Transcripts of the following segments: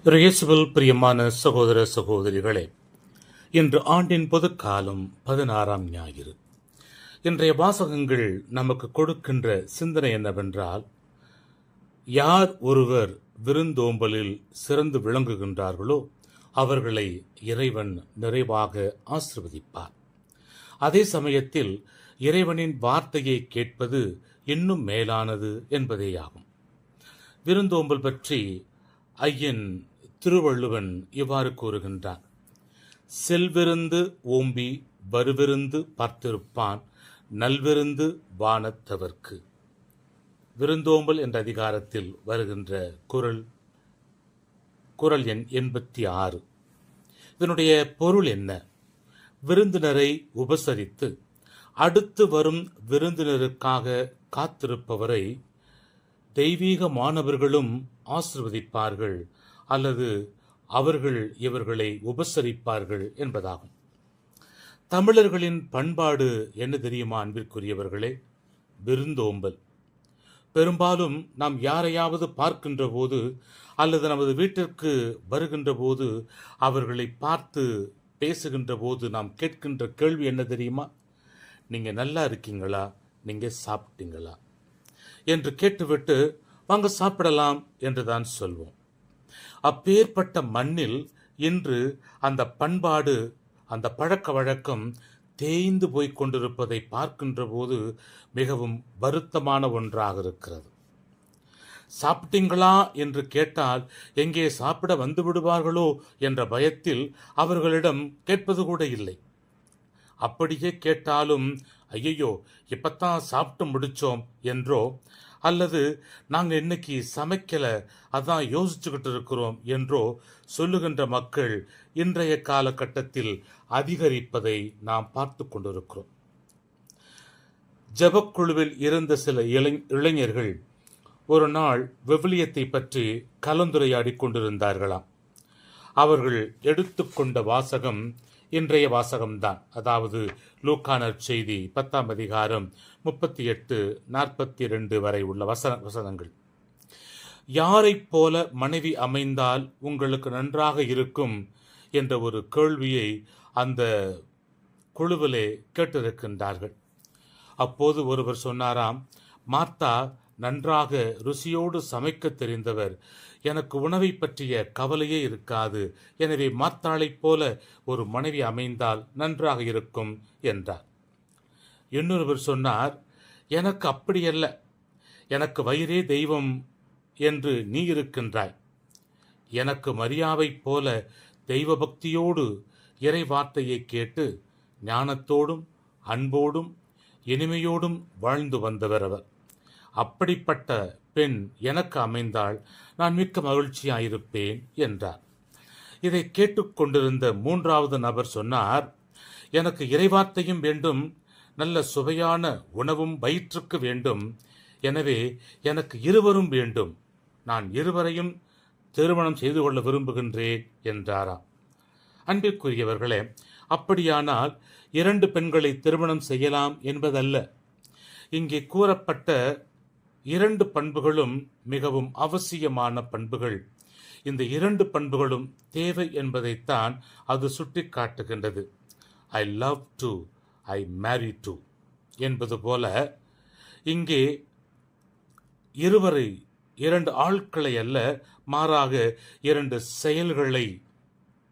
இயேசுவில் பிரியமான சகோதர சகோதரிகளே, இன்று ஆண்டின் பொதுக்காலம் 16ஆம் ஞாயிறு. இன்றைய வாசகங்கள் நமக்கு கொடுக்கின்ற சிந்தனை என்னவென்றால், யார் ஒருவர் விருந்தோம்பலில் சிறந்து விளங்குகின்றார்களோ அவர்களை இறைவன் நிறைவாக ஆசீர்வதிப்பார். அதே சமயத்தில் இறைவனின் வார்த்தையை கேட்பது இன்னும் மேலானது என்பதேயாகும். விருந்தோம்பல் பற்றி ஐயன் திருவள்ளுவன் இவ்வாறு கூறுகின்றான்: செல்விருந்து ஓம்பி வருவிருந்து பார்த்திருப்பான், நல்விருந்து வானத்தவர்க்கு. விருந்தோம்பல் என்ற அதிகாரத்தில் வருகின்ற குறள் எண் 86. இதனுடைய பொருள் என்ன? விருந்தினரை உபசரித்து அடுத்து வரும் விருந்தினருக்காக காத்திருப்பவரை தெய்வீகமானவர்களும் ஆசீர்வதிப்பார்கள், அல்லது அவர்கள் இவர்களை உபசரிப்பார்கள் என்பதாகும். தமிழர்களின் பண்பாடு என்ன தெரியுமா அன்பிற்குரியவர்களே? விருந்தோம்பல். பெரும்பாலும் நாம் யாரையாவது பார்க்கின்ற போது அல்லது நமது வீட்டிற்கு வருகின்ற போது அவர்களை பார்த்து பேசுகின்ற போது நாம் கேட்கின்ற கேள்வி என்ன தெரியுமா? நீங்க நல்லா இருக்கீங்களா, நீங்க சாப்பிட்டீங்களா என்று கேட்டுவிட்டு வாங்க சாப்பிடலாம் என்றுதான் சொல்வோம். அப்பேற்பட்ட மண்ணில் இன்று அந்த பண்பாடு, அந்த பழக்க வழக்கம் தேய்ந்து போய்க் கொண்டிருப்பதை பார்க்கின்ற போது மிகவும் வருத்தமான ஒன்றாக இருக்கிறது. சாப்பிட்டீங்களா என்று கேட்டால் எங்கே சாப்பிட வந்து விடுவார்களோ என்ற பயத்தில் அவர்களிடம் கேட்பது கூட இல்லை. அப்படியே கேட்டாலும் ஐயோ இப்பத்தான் சாப்பிட்டு முடிச்சோம் என்றோ, அல்லது நாங்கள் இன்னைக்கு சமைக்கல அதான் யோசிச்சுக்கிட்டு இருக்கிறோம் என்றோ சொல்லுகின்ற மக்கள் இன்றைய காலகட்டத்தில் அதிகரிப்பதை நாம் பார்த்து கொண்டிருக்கிறோம். ஜெபக்குழுவில் இருந்த சில இளைஞர்கள் ஒரு நாள் விவிலியத்தை பற்றி கலந்துரையாடி கொண்டிருந்தார்களாம். அவர்கள் எடுத்துக்கொண்ட வாசகம் இன்றைய வாசகம்தான். அதாவது லூக்கா நற்செய்தி 10ஆம் அதிகாரம் 38-42 வரை உள்ள வசனங்கள். யாரைப் போல மனைவி அமைந்தால் உங்களுக்கு நன்றாக இருக்கும் என்ற ஒரு கேள்வியை அந்த குழுவிலே கேட்டிருக்கின்றார்கள். அப்போது ஒருவர் சொன்னாராம், மார்த்தா நன்றாக ருசியோடு சமைக்க தெரிந்தவர், எனக்கு உணவை பற்றிய கவலையே இருக்காது, எனவே மார்த்தாளைப் போல ஒரு மனைவி அமைந்தால் நன்றாக இருக்கும் என்றார். இன்னொருவர் சொன்னார், எனக்கு அப்படியல்ல, எனக்கு வயிறே தெய்வம் என்று நீ இருக்கின்றாய், எனக்கு மரியாவைப் போல தெய்வ பக்தியோடு இறை வார்த்தையை கேட்டு ஞானத்தோடும் அன்போடும் இனிமையோடும் வாழ்ந்து வந்தவர் அவர். அப்படிப்பட்ட பெண் எனக்கு அமைந்தால் நான் மிக்க மகிழ்ச்சியாயிருப்பேன் என்றார். இதை கேட்டுக்கொண்டிருந்த மூன்றாவது நபர் சொன்னார், எனக்கு இறைவார்த்தையும் வேண்டும், நல்ல சுவையான உணவும் வயிற்றுக்கு வேண்டும், எனவே எனக்கு இருவரும் வேண்டும், நான் இருவரையும் திருமணம் செய்து கொள்ள விரும்புகின்றேன் என்றாராம். அன்பிற்குரியவர்களே, அப்படியானால் 2 பெண்களை திருமணம் செய்யலாம் என்பதல்ல. இங்கே கூறப்பட்ட 2 பண்புகளும் மிகவும் அவசியமான பண்புகள். இந்த 2 பண்புகளும் தேவை என்பதைத்தான் அது சுட்டி காட்டுகின்றது. I love to, I Mary to என்பது போல இங்கே 2 ஆட்களை அல்ல, மாறாக 2 செயல்களை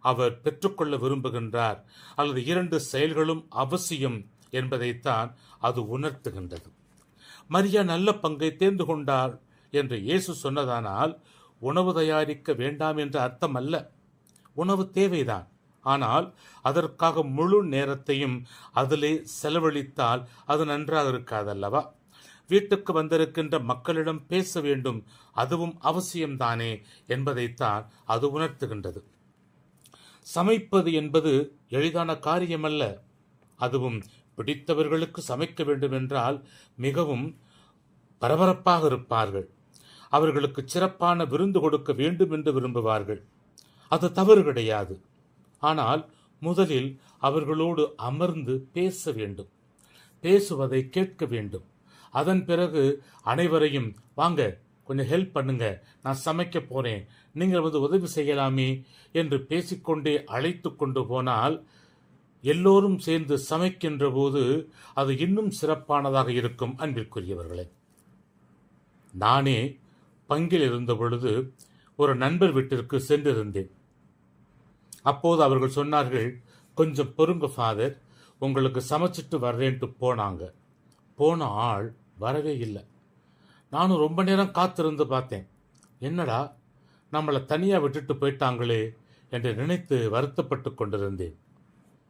அவர் பெற்றுக்கொள்ள விரும்புகின்றார், அல்லது 2 செயல்களும் அவசியம் என்பதைத்தான் அது உணர்த்துகின்றது. மரியா நல்ல பங்கை தேர்ந்து கொண்டார் என்று இயேசு சொன்னதானால் உணவு தயாரிக்க வேண்டாம் என்ற அர்த்தம் அல்ல. உணவு தேவைதான், ஆனால் அதற்காக முழு நேரத்தையும் அதிலே செலவழித்தால் அது நன்றாக இருக்காதல்லவா? வீட்டுக்கு வந்திருக்கின்ற மக்களிடம் பேச வேண்டும், அதுவும் அவசியம்தானே என்பதைத்தான் அது உணர்த்துகின்றது. சமைப்பது என்பது எளிதான காரியமல்ல. அதுவும் பிடித்தவர்களுக்கு சமைக்க வேண்டும் என்றால் மிகவும் பரபரப்பாக இருப்பார்கள். அவர்களுக்கு சிறப்பான விருந்து கொடுக்க வேண்டும் என்று விரும்புவார்கள். அது தவறு கிடையாது. ஆனால் முதலில் அவர்களோடு அமர்ந்து பேச வேண்டும், பேசுவதை கேட்க வேண்டும். அதன் பிறகு அனைவரையும் வாங்க கொஞ்சம் ஹெல்ப் பண்ணுங்க, நான் சமைக்க போறேன், நீங்கள் உதவி செய்யலாமே என்று பேசிக்கொண்டே அழைத்து கொண்டு போனால் எல்லோரும் சேர்ந்து சமைக்கின்ற போது அது இன்னும் சிறப்பானதாக இருக்கும். அன்பிற்குரியவர்களே, நானே பங்கில் இருந்த பொழுது ஒரு நண்பர் வீட்டிற்கு சென்றிருந்தேன். அப்போது அவர்கள் சொன்னார்கள், கொஞ்சம் பொறுங்க ஃபாதர், உங்களுக்கு சமைச்சிட்டு வர்றேன்ட்டு போனாங்க. போன ஆள் வரவே இல்லை. நானும் ரொம்ப நேரம் காத்திருந்து பார்த்தேன். என்னடா நம்மளை தனியாக விட்டுட்டு போயிட்டாங்களே என்று நினைத்து வருத்தப்பட்டு கொண்டிருந்தேன்.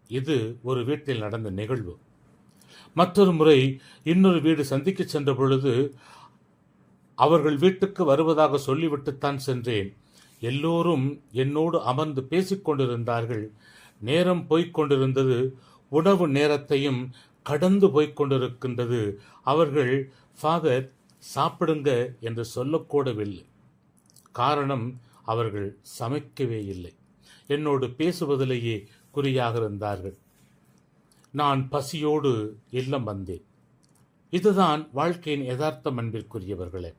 இது ஒரு வீட்டில் நடந்த நிகழ்வு. மற்றொரு முறை இன்னொரு வீடு சந்திக்க சென்ற பொழுது அவர்கள் வீட்டுக்கு வருவதாக சொல்லிவிட்டுத்தான் சென்றேன். எல்லோரும் என்னோடு அமர்ந்து பேசிக்கொண்டிருந்தார்கள். நேரம் போய்கொண்டிருந்தது, உணவு நேரத்தையும் கடந்து போய்கொண்டிருக்கின்றது. அவர்கள் ஃபாதர் சாப்பிடுங்க என்று சொல்லக்கூடவில்லை. காரணம், அவர்கள் சமைக்கவே இல்லை. என்னோடு பேசுவதிலேயே குறியாக இருந்தார்கள். நான் பசியோடு இல்லம் வந்தேன். இதுதான் வாழ்க்கையின் யதார்த்தம். அன்பிற்குரியவர்களே,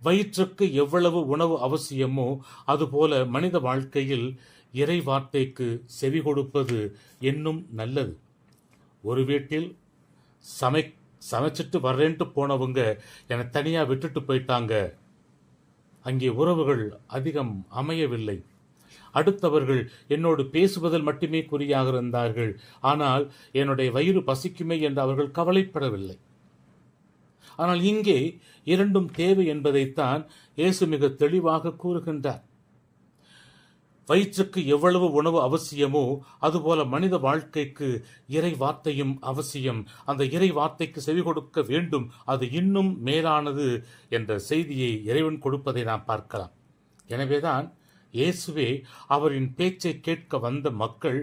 வயிற்றுக்கு எவ்வளவு உணவு அவசியமோ அதுபோல மனித வாழ்க்கையில் இறை வார்த்தைக்கு செவி கொடுப்பது இன்னும் நல்லது. ஒரு வீட்டில் சமைச்சிட்டு வர்றேன்ட்டு போனவங்க என்னை தனியாக விட்டுட்டு போயிட்டாங்க. அங்கே உறவுகள் அதிகம் அமையவில்லை. அடுத்தவர்கள் என்னோடு பேசுவதில் மட்டுமே குறியாக இருந்தார்கள். ஆனால் என்னுடைய வயிறு பசிக்குமே என்று அவர்கள் கவலைப்படவில்லை. ஆனால் இங்கே இரண்டும் தேவை என்பதைத்தான் இயேசு மிக தெளிவாக கூறுகின்றார். வயிற்றுக்கு எவ்வளவு உணவு அவசியமோ அதுபோல மனித வாழ்க்கைக்கு இறை வார்த்தையும் அவசியம். அந்த இறை வார்த்தைக்கு செவி கொடுக்க வேண்டும், அது இன்னும் மேலானது என்ற செய்தியை இறைவன் கொடுப்பதை நாம் பார்க்கலாம். எனவேதான் இயேசுவே அவரின் பேச்சை கேட்க வந்த மக்கள்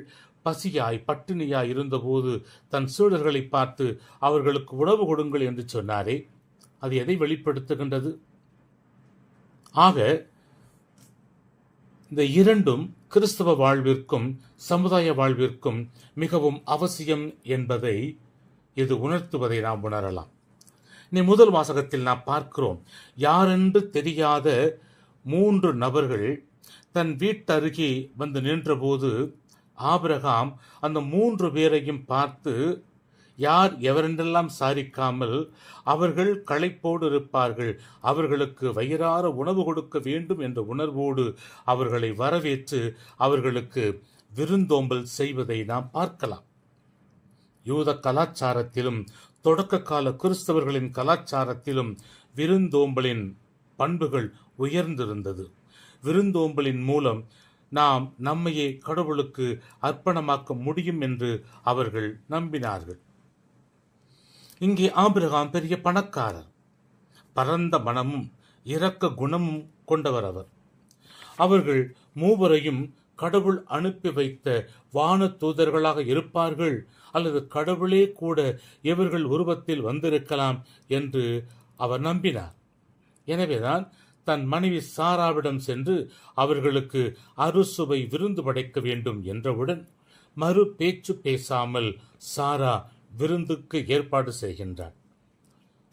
பசியாய் பட்டினியாய் இருந்தபோது தன் சீடர்களை பார்த்து அவர்களுக்கு உணவு கொடுங்கள் என்று சொன்னாரே, அது எதை வெளிப்படுத்துகின்றது? ஆக இந்த இரண்டும் கிறிஸ்தவ வாழ்விற்கும் சமுதாய வாழ்விற்கும் மிகவும் அவசியம் என்பதை இது உணர்த்துவதை நாம் உணரலாம். முதல் வாசகத்தில் நாம் பார்க்கிறோம், யாரென்று தெரியாத 3 நபர்கள் தன் வீட்டருகே வந்து நின்றபோது ஆபிரகாம் அந்த 3 பேரையும் பார்த்து, யார் எவரென்றெல்லாம் சாரிக்காமல் அவர்கள் களைப்போடு இருப்பார்கள், அவர்களுக்கு வயிறார உணவு கொடுக்க வேண்டும் என்ற உணர்வோடு அவர்களை வரவேற்று அவர்களுக்கு விருந்தோம்பல் செய்வதை நாம் பார்க்கலாம். யூத கலாச்சாரத்திலும் தொடக்க கால கிறிஸ்தவர்களின் கலாச்சாரத்திலும் விருந்தோம்பலின் பண்புகள் உயர்ந்திருந்தது. விருந்தோம்பலின் மூலம் நாம் நம்மையே கடவுளுக்கு அர்ப்பணமாக்க முடியும் என்று அவர்கள் நம்பினார்கள். இங்கே ஆபிரகாம் பெரிய பணக்காரர், பரந்த மனமும் இரக்க குணமும் கொண்டவர். அவர்கள் மூவரையும் கடவுள் அனுப்பி வைத்த வான தூதர்களாக இருப்பார்கள், அல்லது கடவுளே கூட இவர்கள் உருவத்தில் வந்திருக்கலாம் என்று அவர் நம்பினார். எனவேதான் தன் மனைவி சாராவிடம் சென்று அவர்களுக்கு அறுசுவை விருந்து படைக்க வேண்டும் என்றவுடன் மறு பேச்சு பேசாமல் சாரா விருந்துக்கு ஏற்பாடு செய்கின்றார்.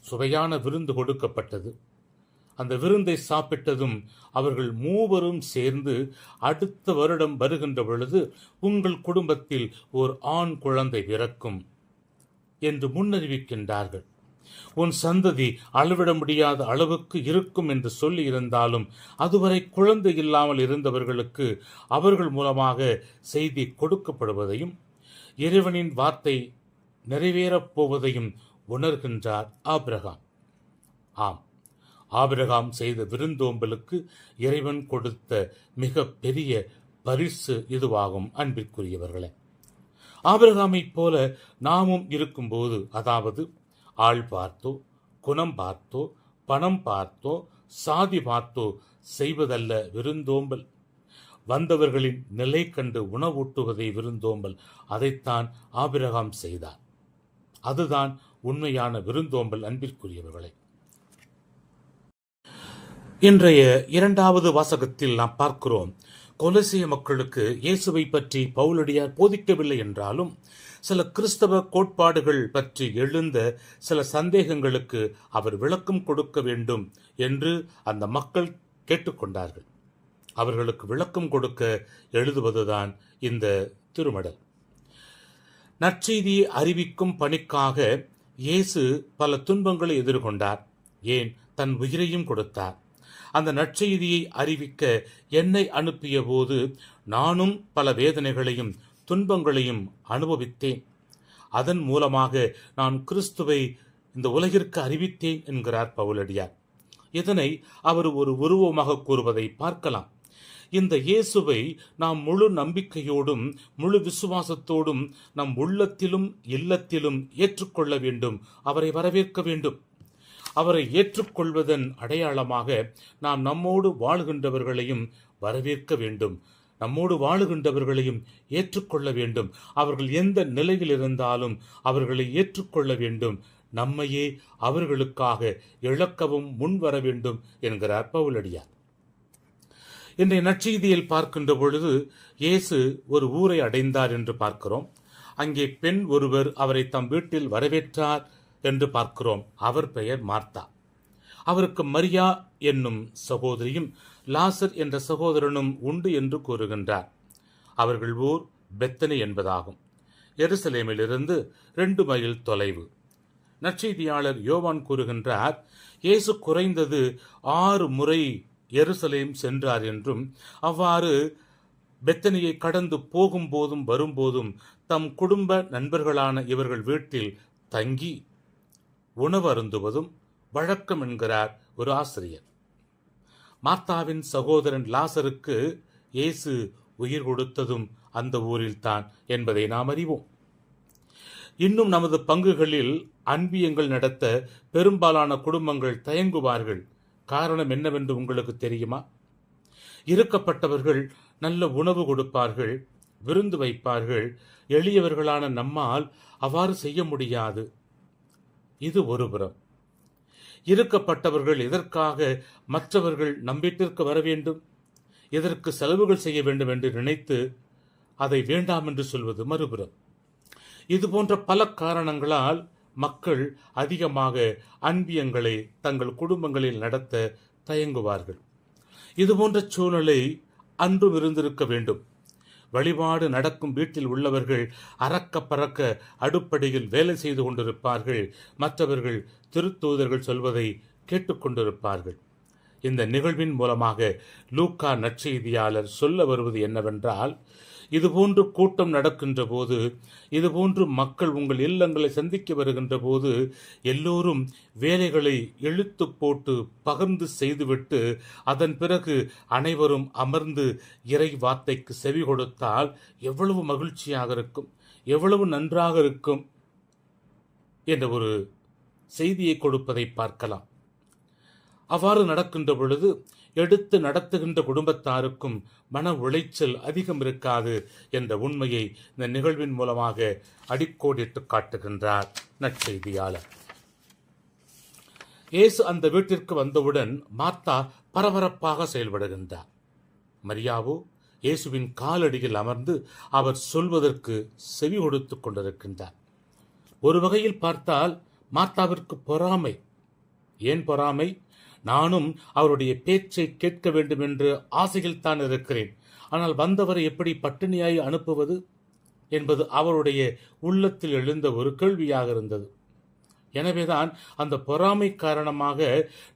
சுவையான விருந்து கொடுக்கப்பட்டது. அந்த விருந்தை சாப்பிட்டதும் அவர்கள் மூவரும் சேர்ந்து அடுத்த வருடம் வருகின்ற பொழுது உங்கள் குடும்பத்தில் ஒரு ஆண் குழந்தை பிறக்கும் என்று முன்னறிவிக்கின்றார்கள். உன் சந்ததி அளவிட முடியாத அளவுக்கு இருக்கும் என்று சொல்லி இருந்தாலும் அதுவரை குழந்தை இல்லாமல் இருந்தவர்களுக்கு அவர்கள் மூலமாக செய்தி கொடுக்கப்படுவதையும் இறைவனின் வார்த்தை நிறைவேறப் போவதையும் உணர்கின்றார் ஆபிரகாம். ஆம், ஆபிரகாம் செய்த விருந்தோம்பலுக்கு இறைவன் கொடுத்த மிக பெரிய பரிசு இதுவாகும். அன்பிற்குரியவர்களே, ஆபிரகாமைப் போல நாமும் இருக்கும்போது, அதாவது ஆள் பார்த்தோ, குணம் பார்த்தோ, பணம் பார்த்தோ, சாதி பார்த்தோ செய்வதல்ல விருந்தோம்பல். வந்தவர்களின் நிலை கண்டு உணவூட்டுவதை விருந்தோம்பல். அதைத்தான் ஆபிரகாம் செய்தார். அதுதான் உண்மையான விருந்தோம்பல். அன்பிற்குரியவர்களே, இன்றைய 2வது வாசகத்தில் நாம் பார்க்கிறோம், கொலோசிய மக்களுக்கு இயேசுவை பற்றி பவுலடியார் போதிக்கவில்லை என்றாலும் சில கிறிஸ்தவ கோட்பாடுகள் பற்றி எழுந்த சில சந்தேகங்களுக்கு அவர் விளக்கம் கொடுக்க வேண்டும் என்று அந்த மக்கள் கேட்டுக்கொண்டார்கள். அவர்களுக்கு விளக்கம் கொடுக்க எழுதுவதுதான் இந்த திருமடல். நற்செய்தியை அறிவிக்கும் பணிக்காக இயேசு பல துன்பங்களை எதிர்கொண்டார். ஏன், தன் உயிரையும் கொடுத்தார். அந்த நற்செய்தியை அறிவிக்க என்னை அனுப்பிய போது நானும் பல வேதனைகளையும் துன்பங்களையும் அனுபவித்தேன். அதன் மூலமாக நான் கிறிஸ்துவை இந்த உலகிற்கு அறிவித்தேன் என்கிறார் பவுலடியார். இதனை அவர் ஒரு உருவமாக கூறுவதை பார்க்கலாம். இந்த இயேசுவை நாம் முழு நம்பிக்கையோடும் முழு விசுவாசத்தோடும் நம் உள்ளத்திலும் இல்லத்திலும் ஏற்றுக்கொள்ள வேண்டும். அவரை வரவேற்க வேண்டும். அவரை ஏற்றுக்கொள்வதன் அடையாளமாக நாம் நம்மோடு வாழுகின்றவர்களையும் வரவேற்க வேண்டும். நம்மோடு வாழுகின்றவர்களையும் ஏற்றுக்கொள்ள வேண்டும். அவர்கள் எந்த நிலையில் இருந்தாலும் அவர்களை ஏற்றுக்கொள்ள வேண்டும். நம்மையே அவர்களுக்காக இழக்கவும் முன்வர வேண்டும் என்கிறார் பவுலடியார். இன்றைய நற்செய்தியில் பார்க்கின்ற பொழுது இயேசு ஒரு ஊரை அடைந்தார் என்று பார்க்கிறோம். அங்கே பெண் ஒருவர் அவரை தம் வீட்டில் வரவேற்றார் என்று பார்க்கிறோம். அவர் பெயர் மார்த்தா. அவருக்கு மரியா என்னும் சகோதரியும் லாசர் என்ற சகோதரனும் உண்டு என்று கூறுகின்றார். அவர்கள் ஊர் பெத்தனி என்பதாகும். எருசலேமிலிருந்து 2 மைல் தொலைவு. நற்செய்தியாளர் யோவான் கூறுகின்றார், இயேசு குறைந்தது 6 முறை எருசலேம் சென்றார் என்றும் அவ்வாறு பெத்தனியை கடந்து போகும்போதும் வரும்போதும் தம் குடும்ப நண்பர்களான இவர்கள் வீட்டில் தங்கி உணவு அருந்துவதும் வழக்கம் என்கிறார் ஒரு ஆசிரியர். மார்த்தாவின் சகோதரன் லாசருக்கு இயேசு உயிர் கொடுத்ததும் அந்த ஊரில்தான் என்பதை நாம் அறிவோம். இன்னும் நமது பங்குகளில் அன்பியங்கள் நடத்த பெரும்பாலான குடும்பங்கள் தயங்குவார்கள். காரணம் என்னவென்று உங்களுக்கு தெரியுமா? இருக்கப்பட்டவர்கள் நல்ல உணவு கொடுப்பார்கள், விருந்து வைப்பார்கள். எளியவர்களான நம்மால் அவ்வாறு செய்ய முடியாது. இது ஒருபுறம். இருக்கப்பட்டவர்கள் எதற்காக மற்றவர்கள் நம் வீட்டிற்கு வர வேண்டும், எதற்கு செலவுகள் செய்ய வேண்டும் என்று நினைத்து அதை வேண்டாம் என்று சொல்வது மறுபுறம். இது போன்ற பல காரணங்களால் மக்கள் அதிகமாக அன்பியங்களை தங்கள் குடும்பங்களில் நடத்த தயங்குவார்கள். இதுபோன்ற சூழ்நிலை அன்றும் இருந்திருக்க வேண்டும். வழிபாடு நடக்கும் வீட்டில் உள்ளவர்கள் அறக்க பறக்க அடுப்படியில் வேலை செய்து கொண்டிருப்பார்கள். மற்றவர்கள் திருத்தூதர்கள் சொல்வதை கேட்டுக்கொண்டிருப்பார்கள். இந்த நிகழ்வின் மூலமாக லூக்கா நற்செய்தியாளர் சொல்ல வருவது என்னவென்றால், இதுபோன்று கூட்டம் நடக்கின்ற போது, இதுபோன்று மக்கள் உங்கள் இல்லங்களை சந்திக்க வருகின்ற போது எல்லோரும் வேலைகளை இழுத்து போட்டு பகிர்ந்து செய்துவிட்டு அதன் பிறகு அனைவரும் அமர்ந்து இறை வார்த்தைக்கு செவி கொடுத்தால் எவ்வளவு மகிழ்ச்சியாக இருக்கும், எவ்வளவு நன்றாக இருக்கும் என்ற ஒரு செய்தியை கொடுப்பதை பார்க்கலாம். அவ்வாறு நடக்கின்ற பொழுது எடுத்து நடத்துகின்ற குடும்பத்தாருக்கும் மன உளைச்சல் அதிகம் இருக்காது என்ற உண்மையை இந்த நிகழ்வின் மூலமாக அடிக்கோடிட்டு காட்டுகின்றார் நற்செய்தியாளர். இயேசு அந்த வீட்டிற்கு வந்தவுடன் மார்த்தா பரபரப்பாக செயல்படுகின்றார். மரியாவோ இயேசுவின் காலடியில் அமர்ந்து அவர் சொல்வதற்கு செவி கொடுத்து கொண்டிருக்கின்றார். ஒரு வகையில் பார்த்தால் மார்த்தாவிற்கு பொறாமை. ஏன் பொறாமை? நானும் அவருடைய பேச்சை கேட்க வேண்டும் என்று ஆசையில் தான் இருக்கிறேன். ஆனால் வந்தவரை எப்படி பட்டினியாய் அனுப்புவது என்பது அவருடைய உள்ளத்தில் எழுந்த ஒரு கேள்வியாக இருந்தது. எனவேதான் அந்த பொறாமை காரணமாக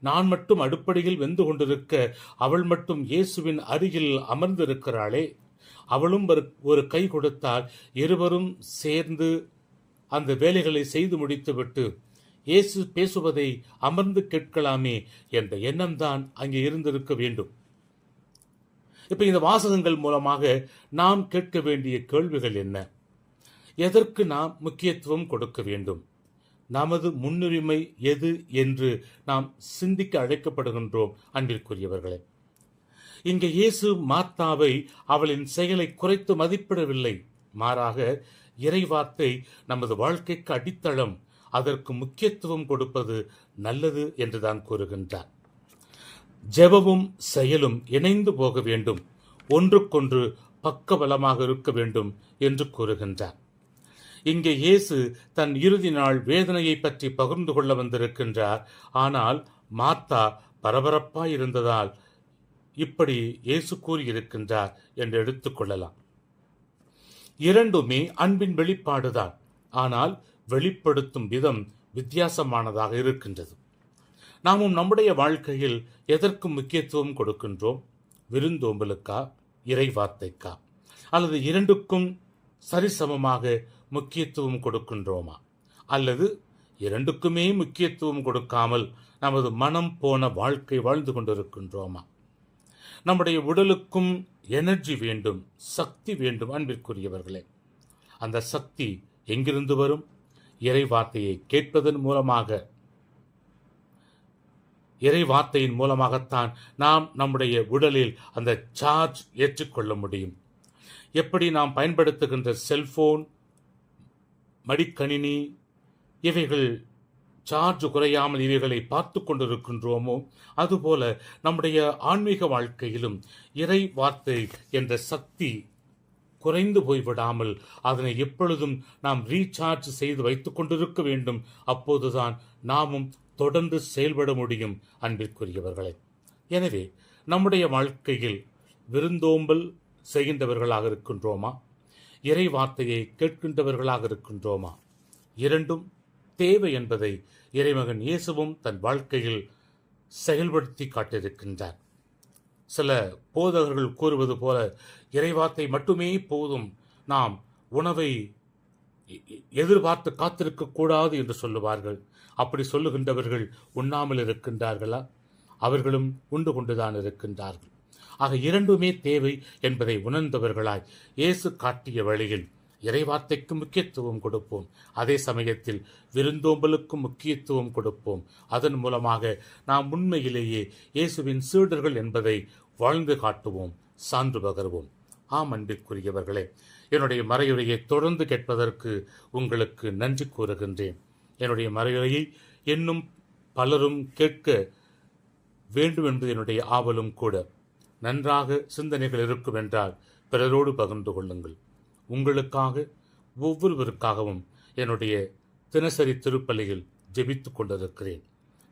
நான் மட்டும் அடுப்படியில் வெந்து கொண்டிருக்க அவள் மட்டும் இயேசுவின் அருகில் அமர்ந்திருக்கிறாளே, அவளும் ஒரு கை கொடுத்தால் இருவரும் சேர்ந்து அந்த வேலைகளை செய்து முடித்துவிட்டு இயேசு பேசுவதை அமர்ந்து கேட்கலாமே என்ற எண்ணம்தான் அங்கே இருந்திருக்க வேண்டும். இப்ப இந்த வாசகங்கள் மூலமாக நாம் கேட்க வேண்டிய கேள்விகள் என்ன? எதற்கு நாம் முக்கியத்துவம் கொடுக்க வேண்டும்? நமது முன்னுரிமை எது என்று நாம் சிந்திக்க அழைக்கப்படுகின்றோம். அன்பிற்குரியவர்களே, இங்கே இயேசு மார்த்தாவை அவளின் செயலை குறைத்து மதிப்பிடவில்லை. மாறாக இறைவார்த்தை நமது வாழ்க்கைக்கு அடித்தளம், அதற்கு முக்கியத்துவம் கொடுப்பது நல்லது என்றுதான் கூறுகின்றார். ஜெபமும் செயலும் இணைந்து போக வேண்டும். ஒன்றுக்கொன்று பக்கபலமாக இருக்க வேண்டும் என்று கூறுகின்றார். இங்கே இயேசு தன் இறுதி நாள் வேதனையை பற்றி பகிர்ந்து கொள்ள வந்திருக்கின்றார். ஆனால் மார்த்தா பரபரப்பாய் இருந்ததால் இப்படி இயேசு கூறியிருக்கின்றார் என்று எடுத்துக்கொள்ளலாம். இரண்டுமே அன்பின் வெளிப்பாடுதான். ஆனால் வெளிப்படுத்தும் விதம் வித்தியாசமானதாக இருக்கின்றது. நாமும் நம்முடைய வாழ்க்கையில் எதற்கு முக்கியத்துவம் கொடுக்கின்றோம்? விருந்தோம்பலுக்கா, இறை வார்த்தைக்கா, அல்லது இரண்டுக்கும் சரிசமமாக முக்கியத்துவம் கொடுக்கின்றோமா? அல்லது இரண்டுக்குமே முக்கியத்துவம் கொடுக்காமல் நமது மனம் போன வாழ்க்கை வாழ்ந்து கொண்டிருக்கின்றோமா? நம்முடைய உடலுக்கும் எனர்ஜி வேண்டும், சக்தி வேண்டும். அன்பிற்குரியவர்களே, அந்த சக்தி எங்கிருந்து வரும்? இறை வார்த்தையை கேட்பதன் மூலமாக, இறை வார்த்தையின் மூலமாகத்தான் நாம் நம்முடைய உடலில் அந்த சார்ஜ் ஏற்றுக்கொள்ள முடியும். எப்படி நாம் பயன்படுத்துகின்ற செல்போன், மடிக்கணினி, இவைகள் சார்ஜ் குறையாமல் இவைகளை பார்த்து கொண்டிருக்கின்றோமோ, அதுபோல நம்முடைய ஆன்மீக வாழ்க்கையிலும் இறை வார்த்தை என்ற சக்தி குறைந்து போய்விடாமல் அதனை எப்பொழுதும் நாம் ரீசார்ஜ் செய்து வைத்துக் கொண்டிருக்க வேண்டும். அப்போதுதான் நாமும் தொடர்ந்து செயல்பட முடியும். அன்பிற்குரியவர்களே, எனவே நம்முடைய வாழ்க்கையில் விருந்தோம்பல் செய்கின்றவர்களாக இருக்கின்றோமா? இறை வார்த்தையை கேட்கின்றவர்களாக இருக்கின்றோமா? இரண்டும் தேவை என்பதை இறைமகன் இயேசுவும் தன் வாழ்க்கையில் செயல்படுத்தி காட்டியிருக்கின்றார். சில போதகர்கள் கூறுவது போல இறைவார்த்தை மட்டுமே போதும், நாம் உணவை எதிர்பார்த்து காத்திருக்க கூடாது என்று சொல்லுவார்கள். அப்படி சொல்லுகின்றவர்கள் உண்ணாமல் இருக்கின்றார்களா? அவர்களும் உண்டு கொண்டுதான் இருக்கின்றார்கள். ஆக இரண்டுமே தேவை என்பதை உணர்ந்தவர்களாய் இயேசு காட்டிய வழியில் இறைவார்த்தைக்கு முக்கியத்துவம் கொடுப்போம். அதே சமயத்தில் விருந்தோம்பலுக்கும் முக்கியத்துவம் கொடுப்போம். அதன் மூலமாக நாம் உண்மையிலேயே இயேசுவின் சீடர்கள் என்பதை வாழ்ந்து காட்டுவோம், சான்று பகர்வோம். ஆம் அன்பிற்குரியவர்களே, என்னுடைய மறையுரையை தொடர்ந்து கேட்பதற்கு உங்களுக்கு நன்றி கூறுகின்றேன். என்னுடைய மறையுரையை இன்னும் பலரும் கேட்க வேண்டும் என்பது என்னுடைய ஆவலும் கூட. நன்றாக சிந்தனைகள் இருக்கும் என்றால் பிறரோடு பகிர்ந்து கொள்ளுங்கள். உங்களுக்காக, ஒவ்வொருவருக்காகவும் என்னுடைய தினசரி திருப்பலியில் ஜெபித்துக் கொண்டிருக்கிறேன்.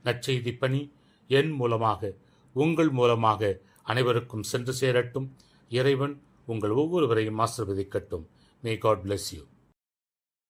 நற்செய்தி பணி என் மூலமாக, உங்கள் மூலமாக அனைவருக்கும் சென்று சேரட்டும். இறைவன் உங்கள் ஒவ்வொருவரையும் ஆசீர்வதிக்கட்டும். May God bless you.